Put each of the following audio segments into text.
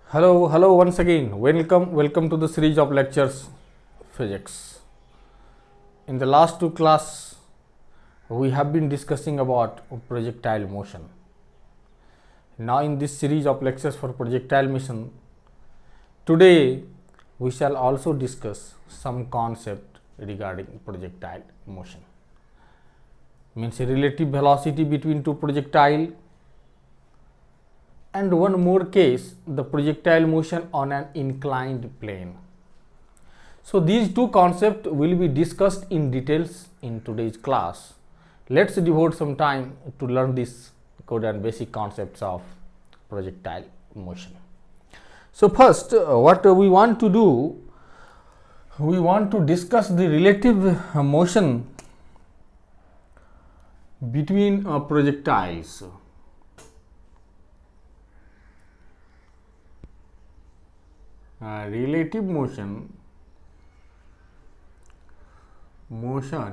Hello once again. Welcome to the series of lectures physics. In the last two class, we have been discussing about projectile motion. Now in this series of lectures for projectile motion, today we shall also discuss some concept regarding projectile motion. Means relative velocity between two projectile, and one more case, the projectile motion on an inclined plane. So these two concepts will be discussed in details in today's class. Let's devote some time to learn this code and basic concepts of projectile motion. So first, what we want to do, we want to discuss the relative motion between projectiles. Relative motion projectiles.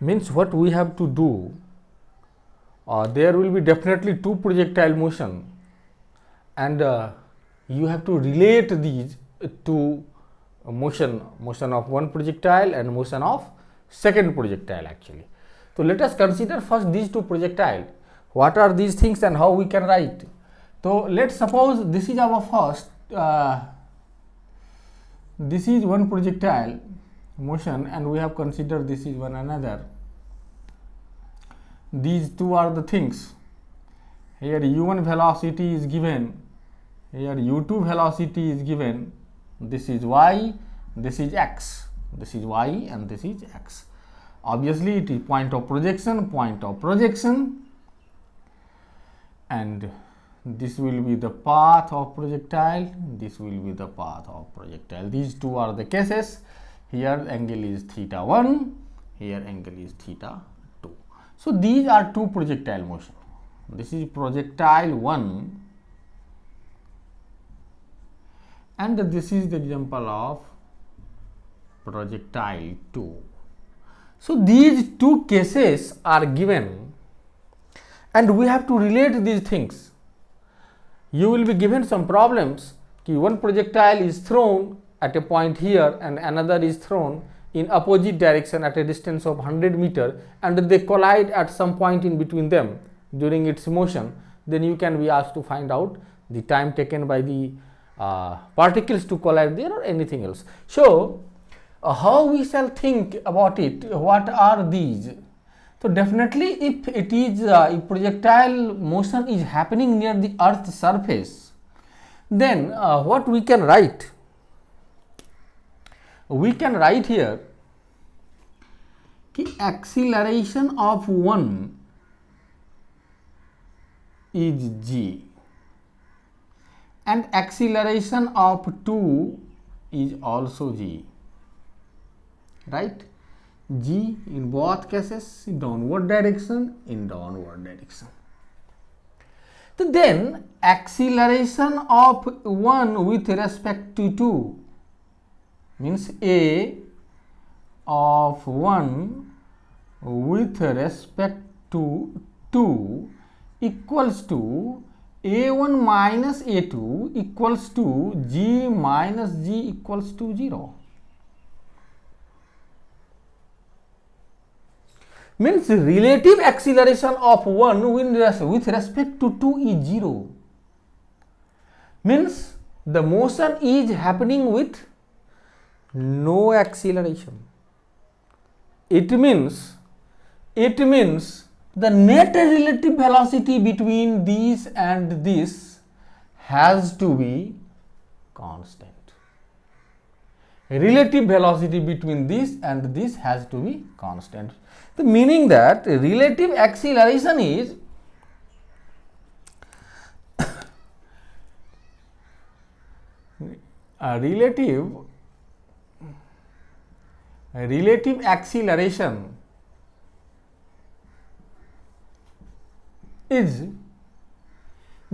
Means what we have to do, there will be definitely two projectile motion, and you have to relate these to motion of one projectile and motion of second projectile actually. So let us consider first these two projectile. What are these things and how we can write? So let's suppose this is our first, this is one projectile motion, and we have considered this is one another. These two are the things. Here u1 velocity is given, here u2 velocity is given, this is y, this is x, this is y and this is x. Obviously it is point of projection, and this will be the path of projectile, this will be the path of projectile. These two are the cases. Here angle is theta 1, here angle is theta 2. So these are two projectile motion. This is projectile 1 and this is the example of projectile 2. So these two cases are given and we have to relate these things. You will be given some problems. One projectile is thrown at a point here and another is thrown in opposite direction at a distance of 100 meter, and they collide at some point in between them during its motion. Then you can be asked to find out the time taken by the particles to collide there or anything else. So how we shall think about it? What are these? So definitely if it is if projectile motion is happening near the earth's surface, then what we can write? We can write here कि acceleration of 1 is g and acceleration of 2 is also g, right? G in both cases in downward direction, So then acceleration of 1 with respect to 2 means a of 1 with respect to 2 equals to a1 minus a2 equals to g minus g equals to 0. Means relative acceleration of 1 with respect to 2 is 0. Means the motion is happening with no acceleration. It means the net relative velocity between these and this has to be constant. Relative velocity between this and this has to be constant. The meaning that relative acceleration is relative acceleration is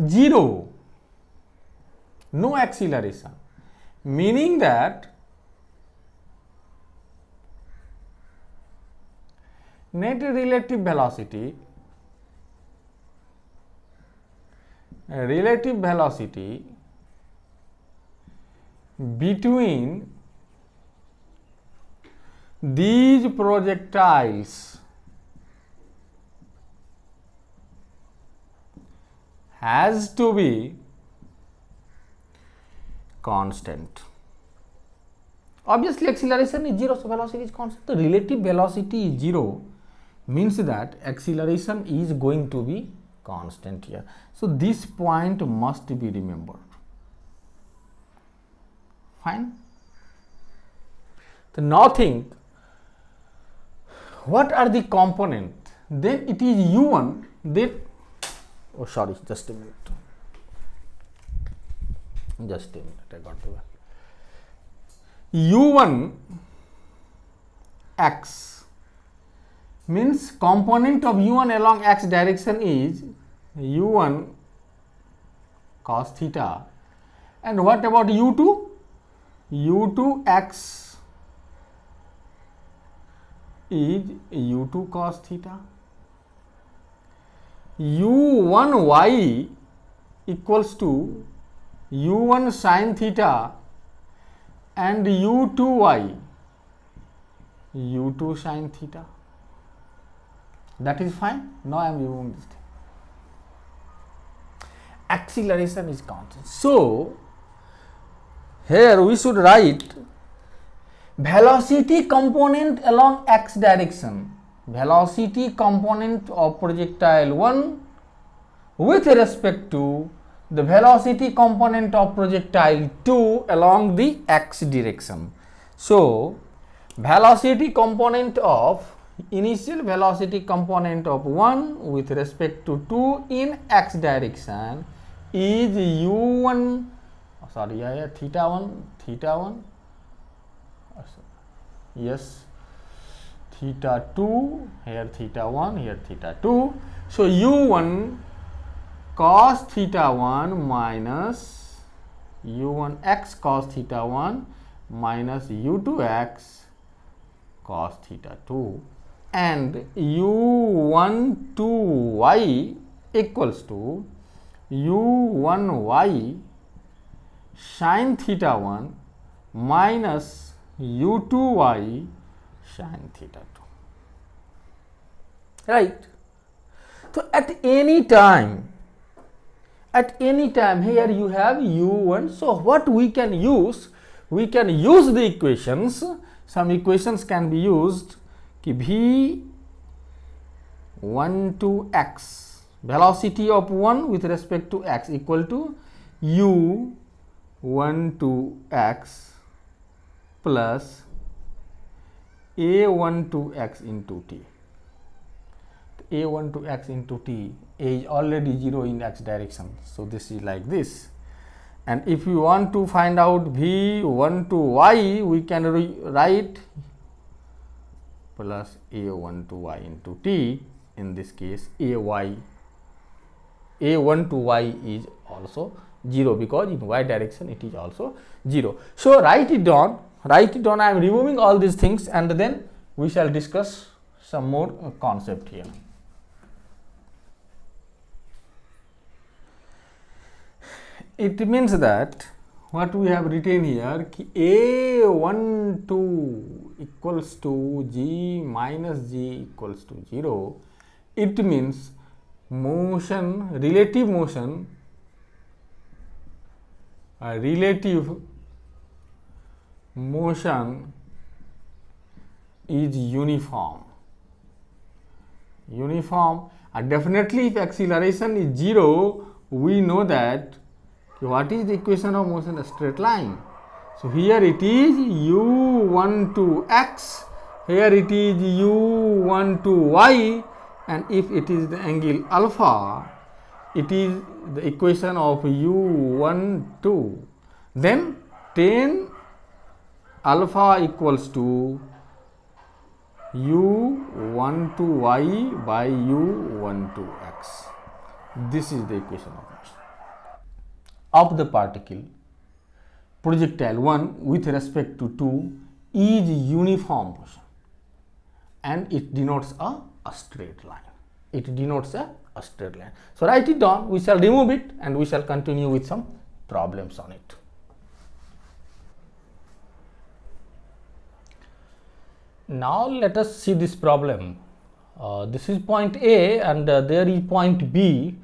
0, no acceleration, meaning that net relative velocity between these projectiles has to be constant. Obviously acceleration is 0, so velocity is constant. The relative velocity is 0 means that acceleration is going to be constant here. So this point must be remembered. Fine. So now think, what are the components? Then it is u1, then, oh sorry, just a minute, I got the u1 x means component of u1 along x direction is u1 cos theta, and what about u2? u2 x is u2 cos theta. u1 y equals to u1 sin theta and u2 y u2 sin theta. That is fine. Now I am removing this thing. Acceleration is constant. So here we should write velocity component along x direction, velocity component of projectile 1 with respect to the velocity component of projectile 2 along the x direction. So velocity component of initial velocity component of 1 with respect to 2 in x direction is u1, sorry, theta 1, yes, theta 2, here theta 1, here theta 2. So u1 cos theta 1 minus u1 x cos theta 1 minus u2 x cos theta 2, and u1 2 y equals to u1 y sin theta 1 minus u2 y sin theta 2. Right. So at any time here you have u1. So what we can use? We can use the equations. Some equations can be used. V1 to x, velocity of 1 with respect to x equal to u1 to x plus a1 to x into t. a1 to x into t is already 0 in x direction, so this is like this. And if you want to find out v1 to y, we can write plus a1 to y into t. In this case a1 to y is also 0 because in y direction it is also 0. So write it down. I am removing all these things and then we shall discuss some more concept here. It means that what we have written here, a12 equals to g minus g equals to 0. It means motion, relative motion, is uniform. And definitely if acceleration is 0, we know that what is the equation of motion? A straight line. So here it is u1 to x, here it is u1 to y, and if it is the angle alpha, it is the equation of u1 to, then tan alpha equals to u1 to y by u1 to x. This is the equation of motion. of the particle projectile 1 with respect to 2 is uniform motion, and it denotes a straight line. It denotes a straight line. So write it down. We shall remove it and we shall continue with some problems on it. Now let us see this problem. This is point A and there is point B.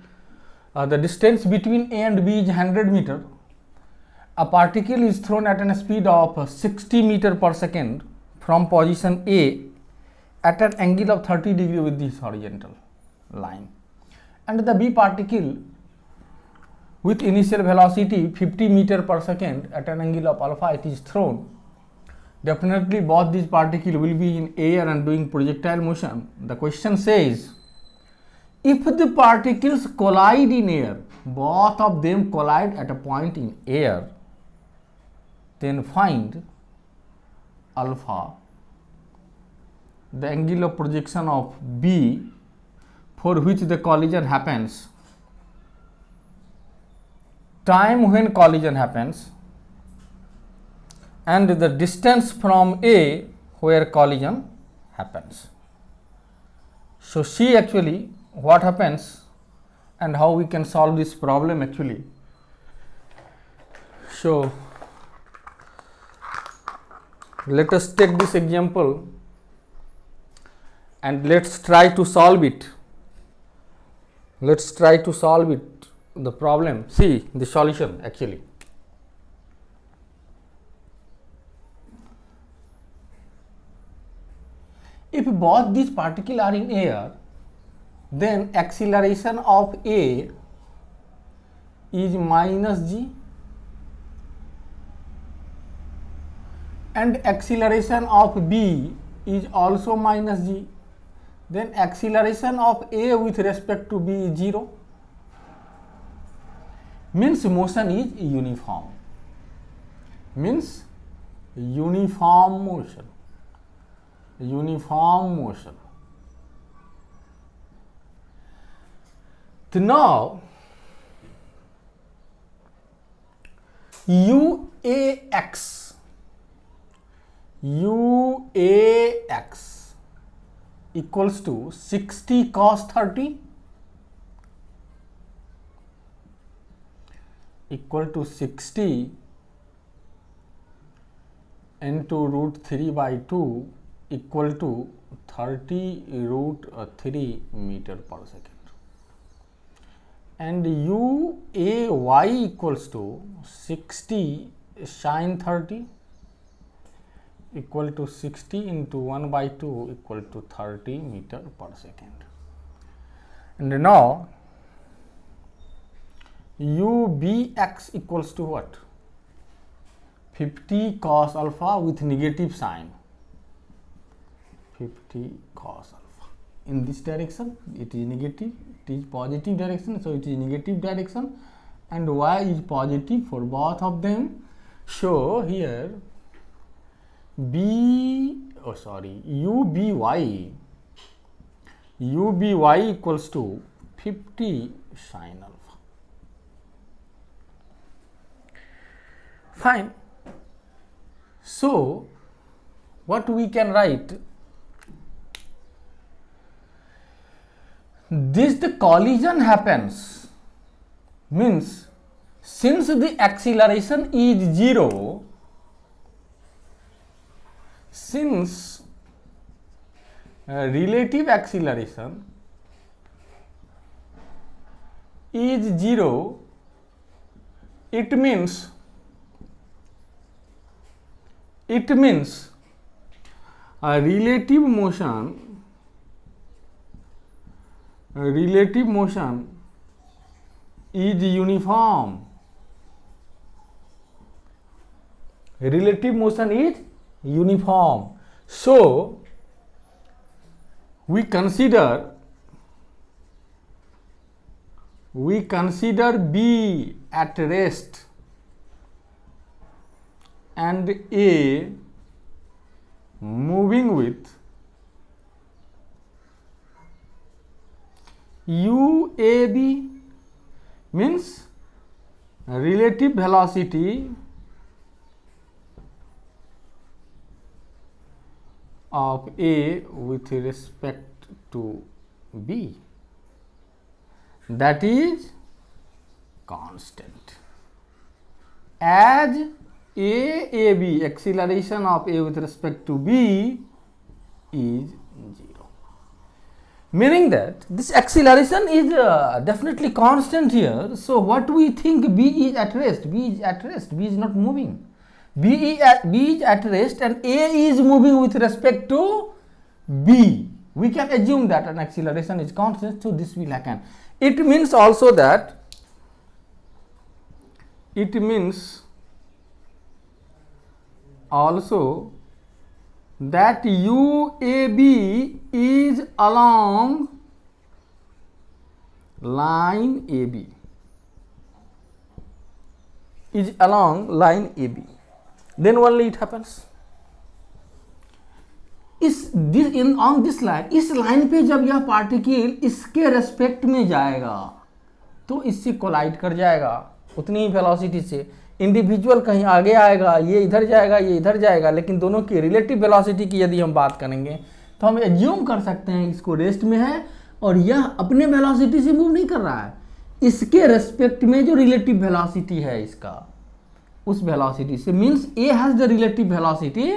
The distance between A and B is 100 meter. A particle is thrown at a speed of 60 meter per second from position A at an angle of 30 degree with this horizontal line, and the B particle with initial velocity 50 meter per second at an angle of alpha, it is thrown. Definitely both these particles will be in air and doing projectile motion. The question says, if the particles collide in air, both of them collide at a point in air, then find alpha, the angle of projection of B for which the collision happens, time when collision happens, and the distance from A where collision happens. So see actually what happens and how we can solve this problem actually. So let us take this example and let's try to solve it. Let's try to solve it, the problem. See the solution actually. If both these particles are in air, then acceleration of A is minus g and acceleration of B is also minus g. Then acceleration of A with respect to B is 0, means motion is uniform, means uniform motion, uniform motion. So now UAX equals to 60 cos 30 equal to 60 into root 3 by 2 equal to 30 root 3 meter per second, and UAY equals to 60 sin 30 equal to 60 into 1 by 2 equal to 30 meter per second. And now UBX equals to what? 50 cos alpha with negative sign, 50 cos alpha. In this direction it is negative, it is positive direction, so it is negative direction, and y is positive for both of them. So here UBY equals to 50 sin alpha. Fine. So what we can write? The collision happens, means since the acceleration is 0, since relative acceleration is 0, it means relative motion is uniform. Relative motion is uniform. So we consider B at rest and A moving with UAB, means relative velocity of A with respect to B, that is constant. As AB, acceleration of A with respect to B is 0. Meaning that this acceleration is definitely constant here. So what we think, B is at rest, B is at rest, B is not moving. B is at rest and A is moving with respect to B. We can assume that an acceleration is constant, so this will happen. It means also that UAB is along line AB, then only it happens. On this line, इस line पे जब यह particle इसके respect में जाएगा तो इससे collide कर जाएगा उतनी ही वेलोसिटी से. इंडिविजुअल कहीं आगे आएगा, ये इधर जाएगा, ये इधर जाएगा, लेकिन दोनों की रिलेटिव वेलोसिटी की यदि हम बात करेंगे तो हम एज्यूम कर सकते हैं इसको रेस्ट में है और यह अपने वेलोसिटी से मूव नहीं कर रहा है. इसके रेस्पेक्ट में जो रिलेटिव वेलोसिटी है इसका, उस वेलोसिटी से, means A has the relative velocity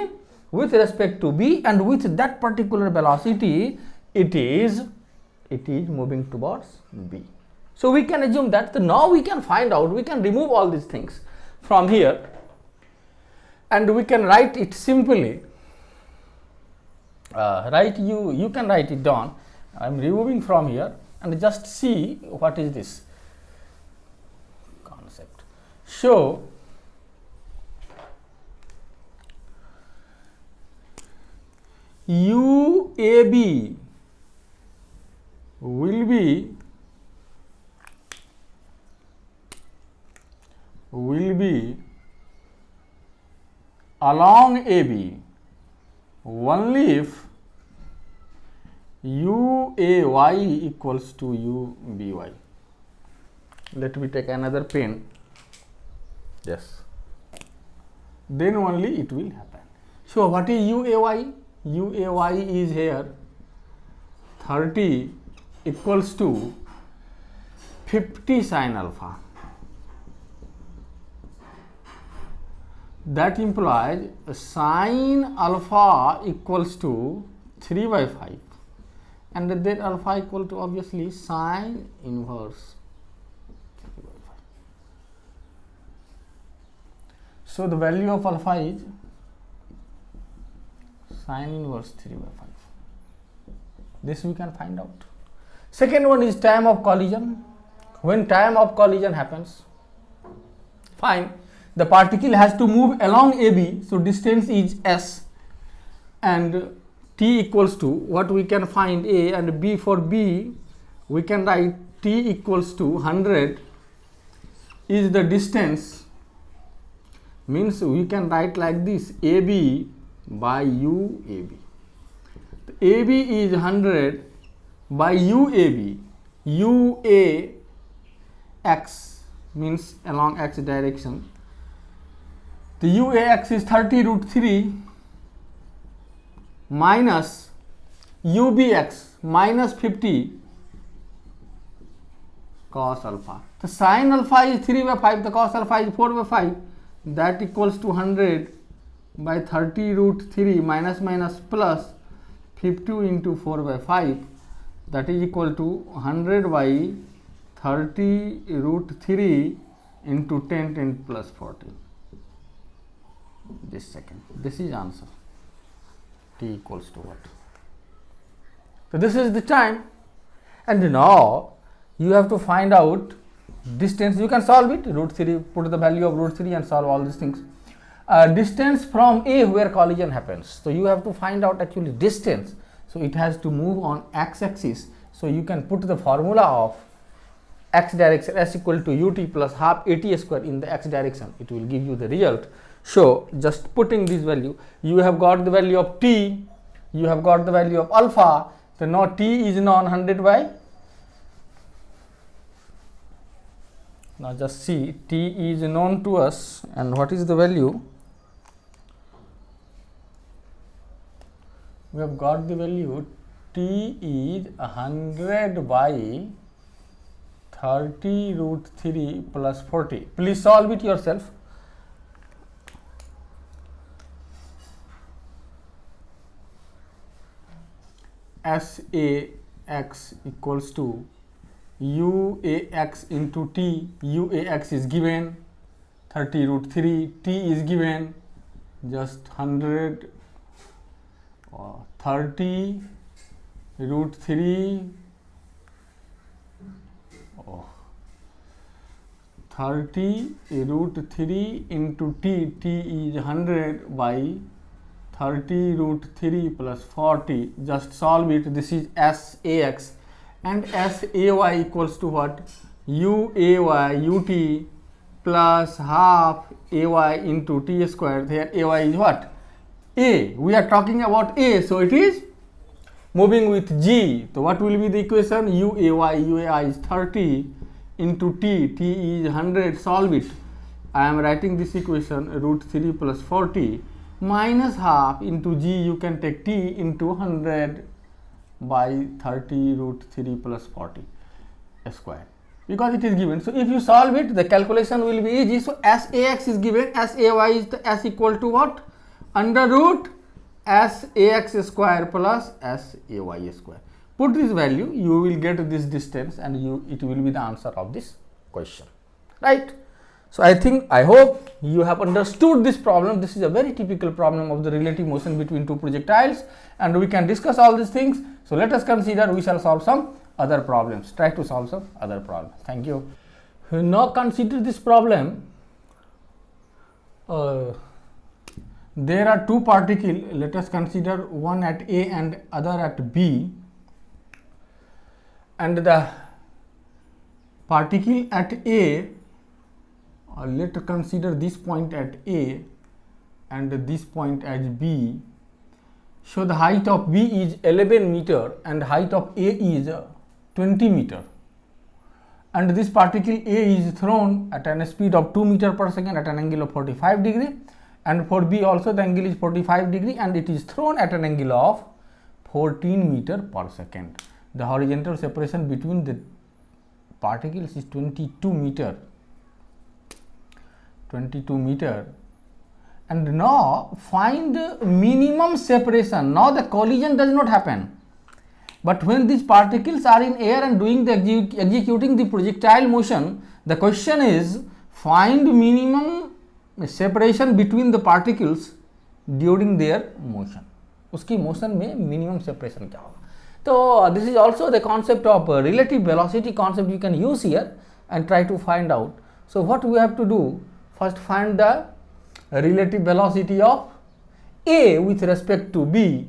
with respect to B, and with that particular velocity it is moving towards B. So we can assume that. So now we can find out, we can remove all these things from here and we can write it simply. You can write it down. I am removing from here and just see what is this concept. So UAB will be along AB only if UAY equals to UBY. Let me take another pen. Yes. Then only it will happen. So what is UAY? UAY is here 30 equals to 50 sin alpha. That implies sin alpha equals to 3 by 5 and then alpha equal to obviously sin inverse 3 by 5. So the value of alpha is sin inverse 3 by 5. This we can find out. Second one is time of collision. When time of collision happens, fine, the particle has to move along AB, so distance is s, and t equals to what we can find A and B. For B we can write t equals to 100 is the distance, means we can write like this, AB by UAB. AB is 100 by UAB. UAX means along x direction. The UAX is 30 root 3 minus UBX minus 50 cos alpha. The sin alpha is 3 by 5, the cos alpha is 4 by 5. That equals to 100 by 30 root 3 minus plus 50 into 4 by 5, that is equal to 100 by 30 root 3 into 10 plus 40. This second, this is answer. T equals to what? So this is the time, and now you have to find out distance. You can solve it, root 3, put the value of root 3 and solve all these things. Distance from A where collision happens. So you have to find out actually distance. So it has to move on x-axis. So you can put the formula of x direction s equal to ut plus half at square in the x direction. It will give you the result. So just putting this value, you have got the value of t, you have got the value of alpha. So now t is known 100 by Now just see, t is known to us, and what is the value? We have got the value t is 100 by 30 root 3 plus 40. Please solve it yourself. SAX equals to UAX into T. UAX is given 30 root 3, T is given just 100 30 root 3 30 root 3 into T. T is 100 by 30 root 3 plus 40. Just solve it. This is SAX, and SAY equals to what? UAY UT plus half AY into T square. Here AY is what? A. We are talking about A, so it is moving with G. So what will be the equation? UAY is 30 into T. T is 100. Solve it. I am writing this equation root 3 plus 40 minus half into G. You can take T into 100 by 30 root 3 plus 40 square, because it is given. So if you solve it, the calculation will be easy. So SAX is given, SAY is the S equal to what? Under root SAX square plus SAY square. Put this value, you will get this distance, and it will be the answer of this question, right? So I hope you have understood this problem. This is a very typical problem of the relative motion between two projectiles, and we can discuss all these things. So let us consider, we shall solve some other problems. Try to solve some other problems. Thank you. Now consider this problem. There are two particles. Let us consider one at A and other at B, and the particle at A, let us consider this point at A and this point at B. So the height of B is 11 meter and height of A is 20 meter, and this particle A is thrown at a speed of 2 meter per second at an angle of 45 degree, and for B also the angle is 45 degree, and it is thrown at an angle of 14 meter per second. The horizontal separation between the particles is 22 meter, and now find the minimum separation. Now the collision does not happen, but when these particles are in air and doing the executing the projectile motion, the question is find minimum separation between the particles during their motion. उसकी motion में minimum separation क्या होगा? So this is also the concept of relative velocity concept you can use here and try to find out. So what we have to do? First find the relative velocity of A with respect to B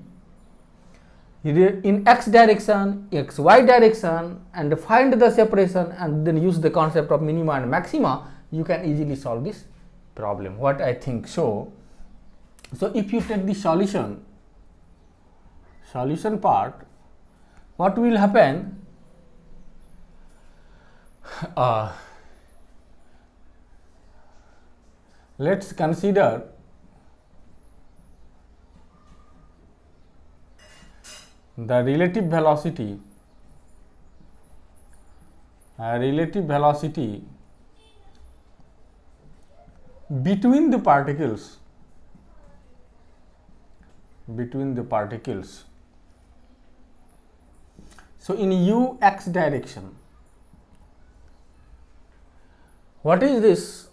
in x direction, xy direction, and find the separation, and then use the concept of minima and maxima. You can easily solve this problem, what I think so. So if you take the solution part, what will happen? Let's consider the relative velocity between the particles So in ux direction, what is this?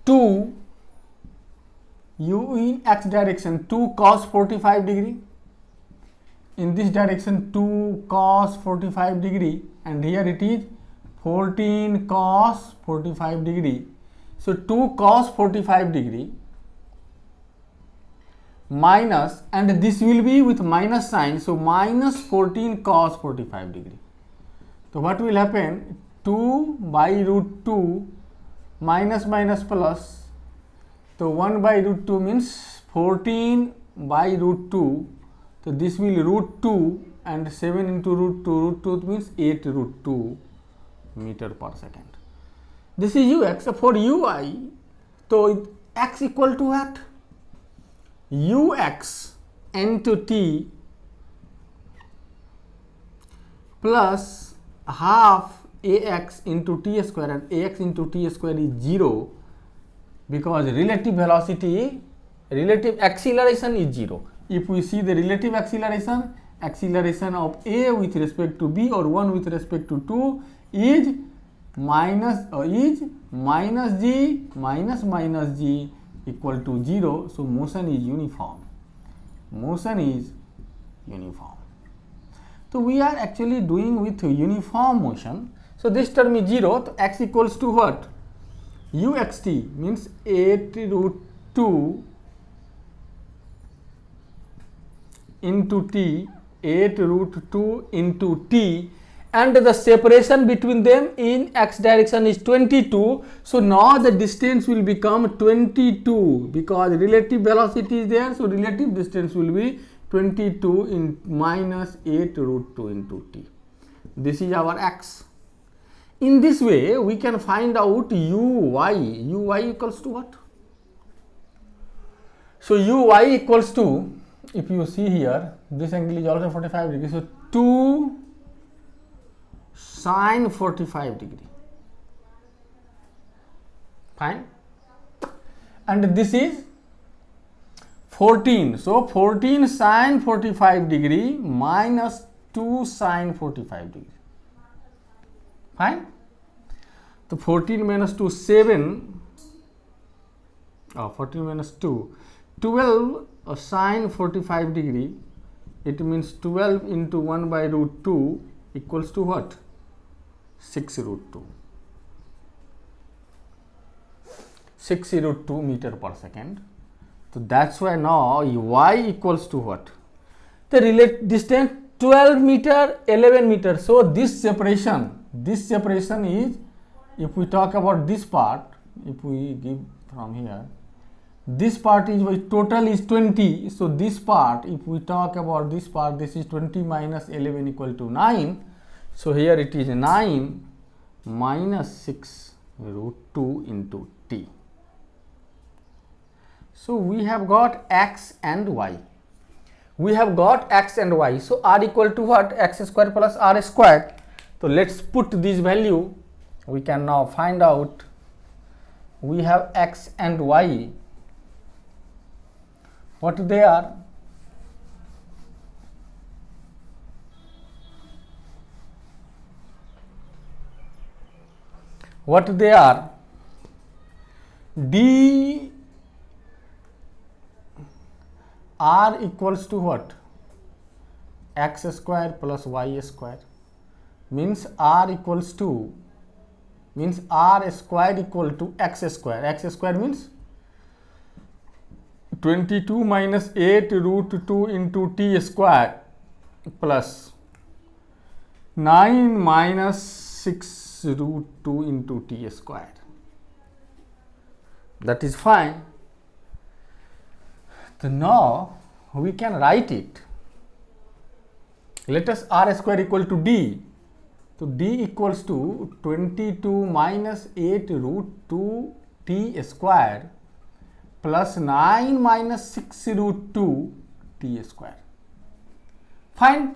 2 u in x direction 2 cos 45 degree, in this direction 2 cos 45 degree, and here it is 14 cos 45 degree. So 2 cos 45 degree minus, and this will be with minus sign, so minus 14 cos 45 degree. So what will happen? 2 by root 2 minus minus plus, so 1 by root 2 means 14 by root 2, so this will root 2, and 7 into root 2 means 8 root 2 meter per second. This is ux. For ui, so x equal to what? Ux into t plus half ax into t square, and ax into t square is 0 because relative velocity, relative acceleration is 0. If we see the relative acceleration, acceleration of a with respect to b or 1 with respect to 2 is minus g minus g equal to 0. So motion is uniform. Motion is uniform. So we are actually doing with uniform motion. So this term is 0. So x equals to what? Uxt means 8 root 2 into t, 8 root 2 into t, and the separation between them in x direction is 22. So now the distance will become 22 because relative velocity is there. So relative distance will be 22 in minus 8 root 2 into t. This is our x. In this way, we can find out uy. Uy equals to what? So uy equals to, if you see here, this angle is also 45 degrees. So 2 sine 45 degree. Fine. And this is 14. So 14 sine 45 degree minus 2 sine 45 degree. Fine. So 14 minus 2, 7. 14 minus 2, 12 sine 45 degree. It means 12 into 1 by root 2 equals to what? 6 root 2. 6 root 2 meter per second. So that's why now y equals to what? The relative distance 12 meter, 11 meter. So this separation is, if we talk about this part, if we give from here, this part is total is 20. So this part, if we talk about this part, this is 20 minus 11 equal to 9. So here it is 9 minus 6 root 2 into t. So we have got x and y. We have got x and y. So r equal to what? X square plus r square. So let's put this value. We can now find out. We have x and y. What they are? What they are? D r equals to what? X square plus y square. Means r equals to, means r square equal to x square. X square means 22 minus 8 root 2 into t square plus 9 minus 6 root 2 into t square. That is fine. So now we can write it. Let us r square equal to d. So d equals to 22 minus 8 root 2 t square plus 9 minus 6 root 2 t square. Fine.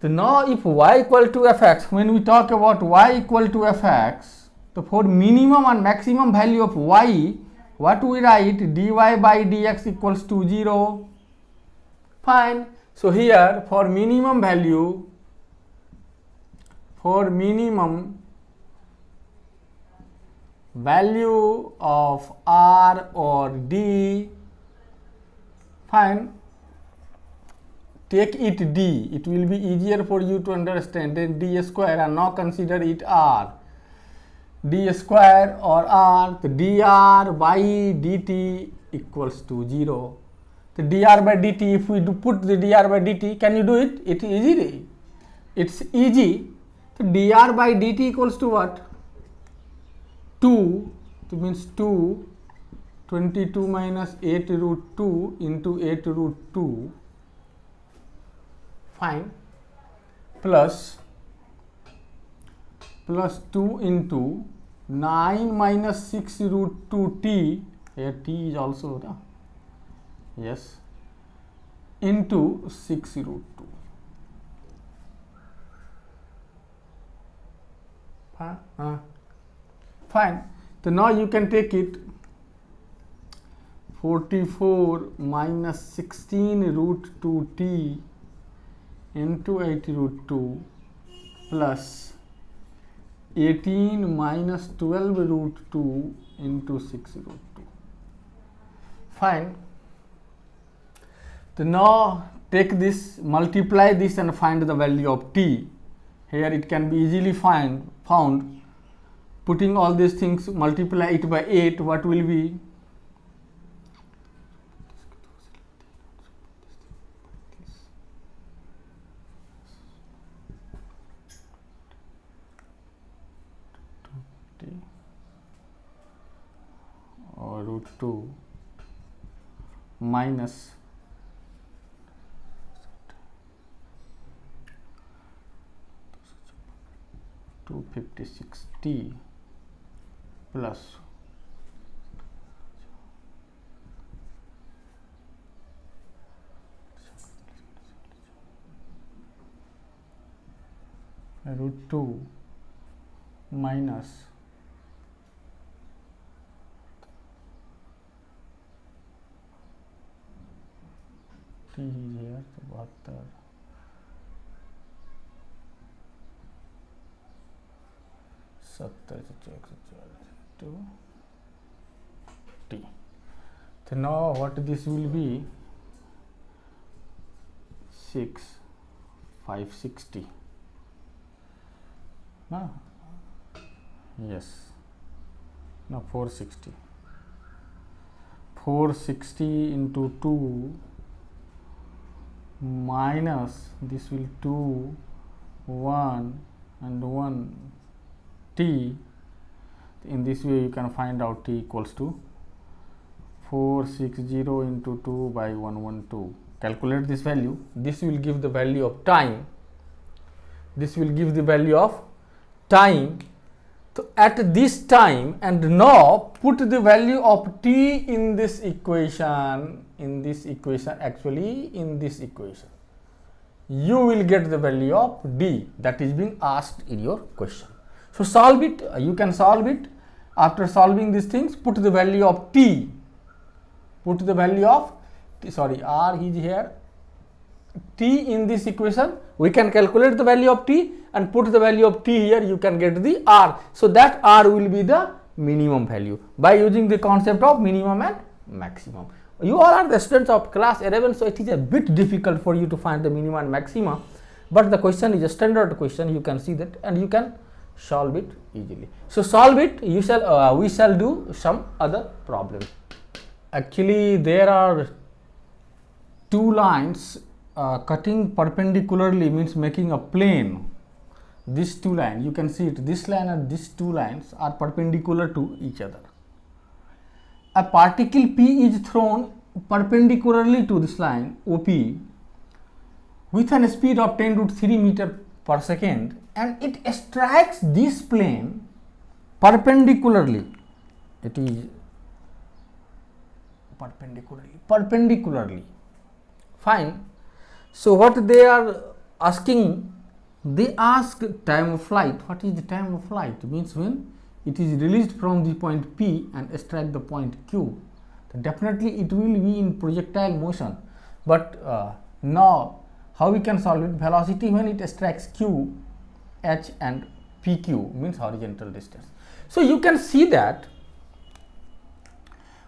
So now if y equal to fx, when we talk about y equal to fx, so for minimum and maximum value of y, what we write? Dy by dx equals to 0. Fine. So here for minimum value, for minimum value of r or d, fine, take it d, it will be easier for you to understand, then d square, and now consider it r, d square or r, the dr by dt equals to 0. The dr by dt, if we do put the dr by dt, can you do it? It is easy. It's easy. So dr by dt equals to what? 2, so means 2, 22 minus 8 root 2 into 8 root 2, fine, plus plus 2 into 9 minus 6 root 2 t, here t is also the, yes, into 6 root 2. Fine. So now you can take it 44 minus 16 root 2 t into 8 root 2 plus 18 minus 12 root 2 into 6 root 2. Fine. So now take this, multiply this and find the value of t. Here it can be easily found. Putting all these things, multiply it by 8, what will be? Or root 2 minus 256t plus root 2 minus t is here, 72 to t. So now what this will be? 560. No? Yes. No, 460. 460 into 2 minus this will 2, 1 and 1 t. In this way you can find out t equals to 460 into 2 by 112. Calculate this value. This will give the value of time. This will give the value of time. So at this time, and now put the value of t in this equation, actually in this equation, you will get the value of d that is being asked in your question. So solve it, you can solve it. After solving these things, put the value of t, put the value of t, sorry, r is here, t in this equation, we can calculate the value of t and put the value of t here, you can get the r. So that r will be the minimum value by using the concept of minimum and maximum. You all are the students of class 11, so it is a bit difficult for you to find the minimum and maximum, but the question is a standard question, you can see that, and you can solve it easily. So solve it, you shall we shall do some other problems. Actually there are two lines cutting perpendicularly, means making a plane. These two lines, you can see it, this line and these two lines are perpendicular to each other. A particle p is thrown perpendicularly to this line OP with a speed of 10√3 meter per second, and it strikes this plane perpendicularly. It is perpendicularly. Fine. So what they are asking, they ask time of flight. What is the time of flight? Means when it is released from the point P and strike the point Q. So definitely it will be in projectile motion. But now how we can solve it? Velocity when it strikes Q, H and PQ means horizontal distance. So you can see that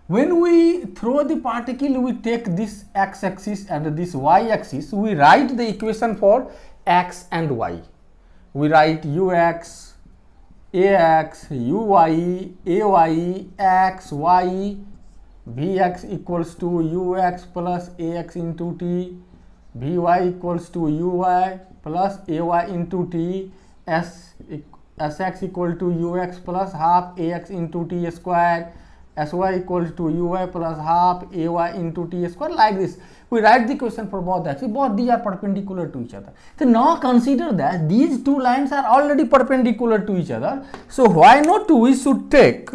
when we throw the particle, we take this x-axis and this y-axis, we write the equation for x and y. We write ux, ax, uy, ay, x, y, vx equals to ux plus ax into t, vy equals to uy plus ay into t, sx equal to ux plus half ax into t square, Sy equals to uy plus half ay into t square, like this. We write the question for both axes. Both these are perpendicular to each other. So now consider that these two lines are already perpendicular to each other. So why not we should take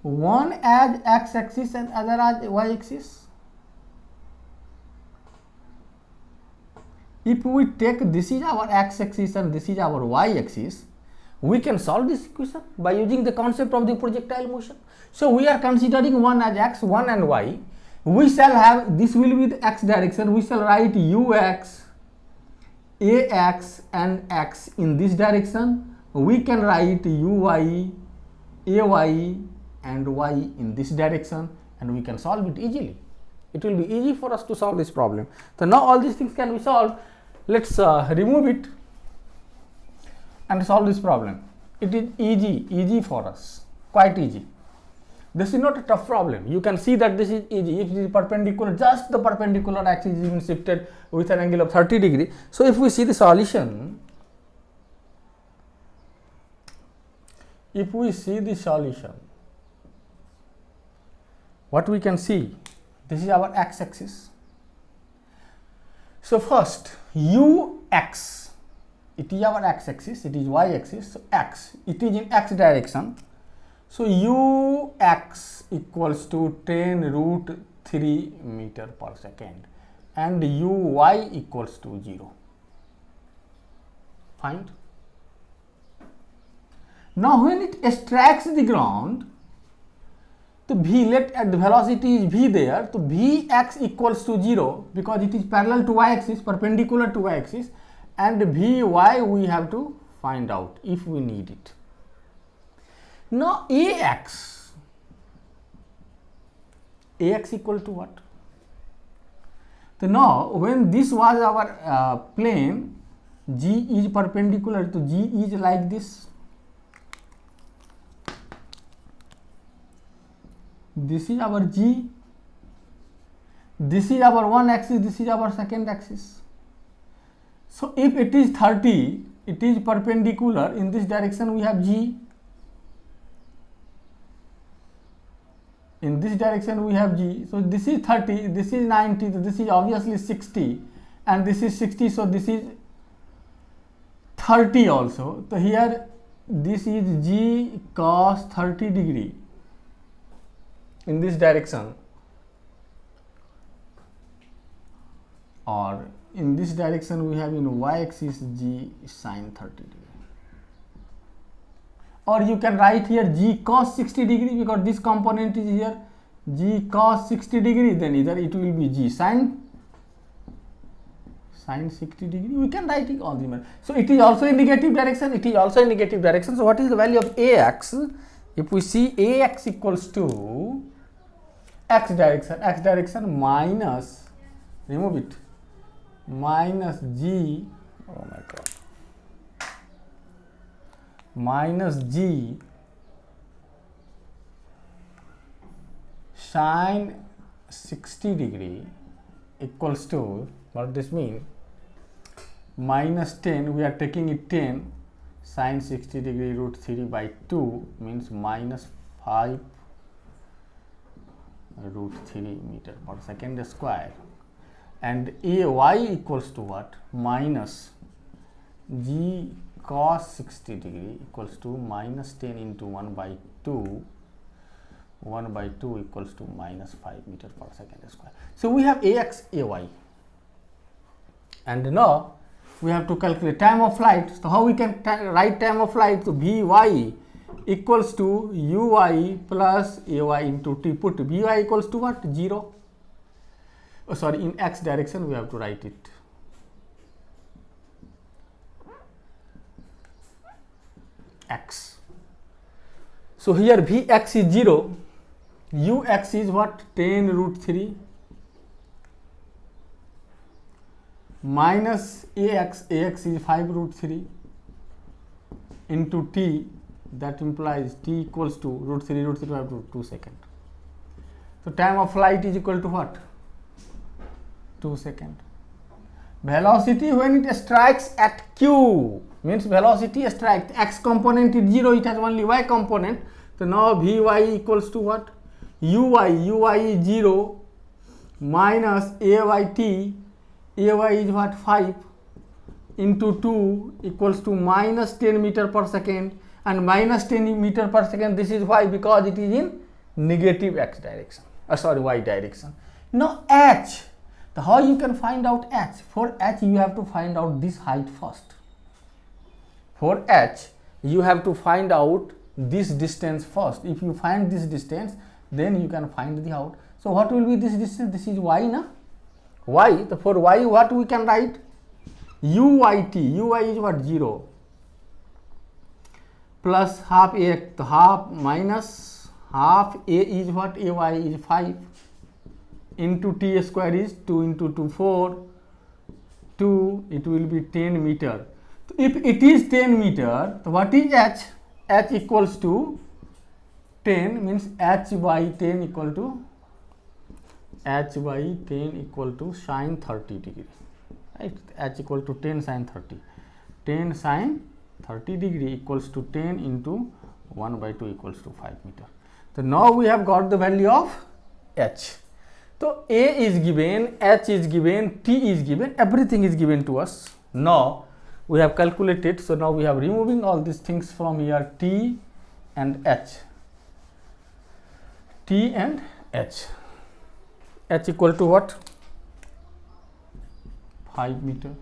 one as x-axis and other as y-axis? If we take this is our x-axis and this is our y-axis, we can solve this equation by using the concept of the projectile motion. So we are considering one as x, one and y. We shall have, this will be the x direction, we shall write ux, ax and x in this direction. We can write uy, ay and y in this direction, and we can solve it easily. It will be easy for us to solve this problem. So now all these things can be solved. Let's remove it and solve this problem. It is easy for us, quite easy. This is not a tough problem. You can see that this is easy. If it is perpendicular, just the perpendicular axis is even shifted with an angle of 30 degree. So if we see the solution, what we can see, this is our x-axis. So first ux, it is our x-axis, it is y-axis, so x, it is in x direction. So ux equals to 10 root 3 meter per second and uy equals to 0. Fine. Now when it strikes the ground, the v, let at the velocity is v there, so vx equals to 0 because it is parallel to y-axis, perpendicular to y-axis, and vy we have to find out if we need it. Now ax equal to what? So now when this was our plane, g is perpendicular to g is like this. This is our g, this is our one axis, this is our second axis. So if it is 30, it is perpendicular, in this direction we have g, in this direction we have g. So this is 30, this is 90, so this is obviously 60 and this is 60, so this is 30 also. So here this is g cos 30 degree in this direction, or in this direction we have in y-axis g sin 30 degree, or you can write here g cos 60 degree because this component is here, g cos 60 degree, then either it will be g sin 60 degree. We can write it all the way. So it is also in negative direction, it is also in negative direction. So what is the value of ax? If we see ax equals to x direction minus, remove it, minus g, oh my god, minus g sin 60 degree equals to, what this mean, minus 10, we are taking it 10, sin 60 degree root 3 by 2 means minus 5 root 3 meter per second square, and ay equals to what, minus g cos 60 degree equals to minus 10 into 1 by 2, 1 by 2 equals to minus 5 meter per second square. So we have ax, ay, and now we have to calculate time of flight. So how we can write time of flight? So vy equals to uy plus ay into t. Put vy equals to what? 0. Oh, sorry, in x direction we have to write it. X. So here Vx is 0, Ux is what? 10 root 3 minus Ax is 5 root 3 into T, that implies T equals to root 3 we have to 2 seconds. So time of flight is equal to what? 2 seconds. Velocity when it strikes at Q means velocity strikes, x component is 0, it has only y component. So now Vy equals to what? Uy is 0 minus A by T, Ay is what? 5 into 2 equals to minus 10 meter per second, and minus 10 meter per second, this is why, because it is in negative x direction, y direction. Now h, how you can find out h? For h you have to find out this height first. For h you have to find out this distance first. If you find this distance, then you can find the out. So what will be this distance? This is y, na? Y. So for y, what we can write? Uyt. Uy is what? 0 plus half a, so half minus half a is what? Ay is 5 into t square is 2 into 2 4, 2, it will be 10 meter. So if it is 10 meter, so what is h? H equals to 10, means h by 10 equal to sine 30 degree, right? H equal to 10 sine 30. 10 sine 30 degree equals to 10 into 1 by 2 equals to 5 meter. So now we have got the value of h. So A is given, h is given, t is given, everything is given to us. Now we have calculated, so now we are removing all these things from here, t and h. T and h. H equal to what? 5 meter.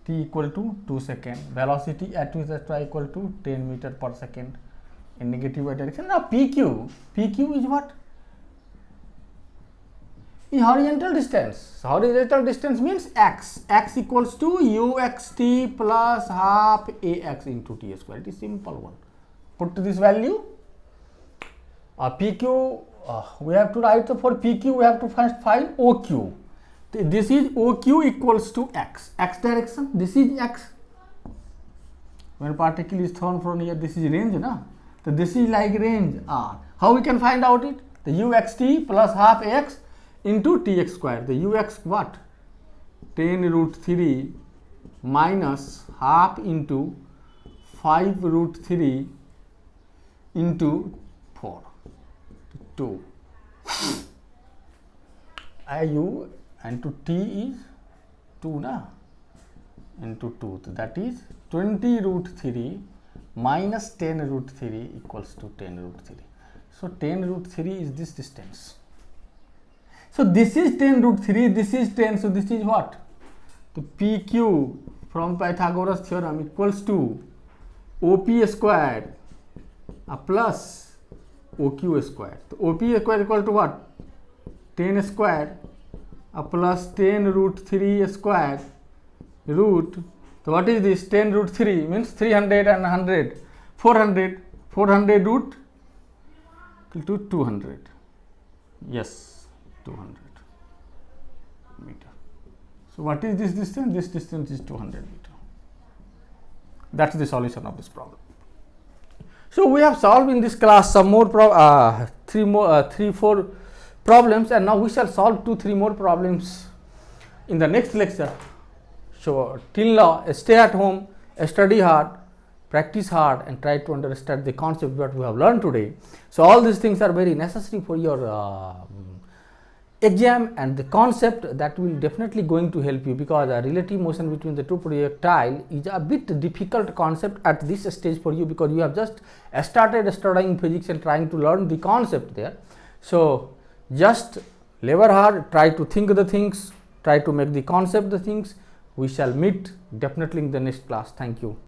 T equal to 2 seconds. Velocity at which etc. equal to 10 meter per second in negative y direction. Now PQ is what? Is horizontal distance. Horizontal distance means x. X equals to uxt plus half ax into t square. It is simple one. Put this value. PQ, we have to write, so for PQ we have to first find OQ. This is OQ equals to x. X direction, this is x. When particle is thrown from here, this is range, na? So this is like range R. How we can find out it? The uxt plus half ax into tx square. The ux what? 10 root 3 minus half into 5 root 3 into 4. 2. U into t is 2, na? Into 2. So that is 20 root 3 minus 10 root 3 equals to 10 root 3. So 10 root 3 is this distance. So this is 10 root 3, this is 10, so this is what? The PQ from Pythagoras theorem equals to OP squared plus OQ squared. So OP squared equal to what? 10 squared plus 10 root 3 squared root. So what is this? 10 root 3 means 300 and 100. 400 root equal to 200. Yes. 200 meter. So what is this distance? This distance is 200 meter. That's the solution of this problem. So we have solved in this class some more 3-4 problems, and now we shall solve 2-3 more problems in the next lecture. So till now, stay at home, study hard, practice hard, and try to understand the concept that we have learned today. So all these things are very necessary for your exam, and the concept that will definitely going to help you, because a relative motion between the two projectile is a bit difficult concept at this stage for you, because you have just started studying physics and trying to learn the concept there. So just labor hard, try to think the things, try to make the concept the things. We shall meet definitely in the next class. Thank you.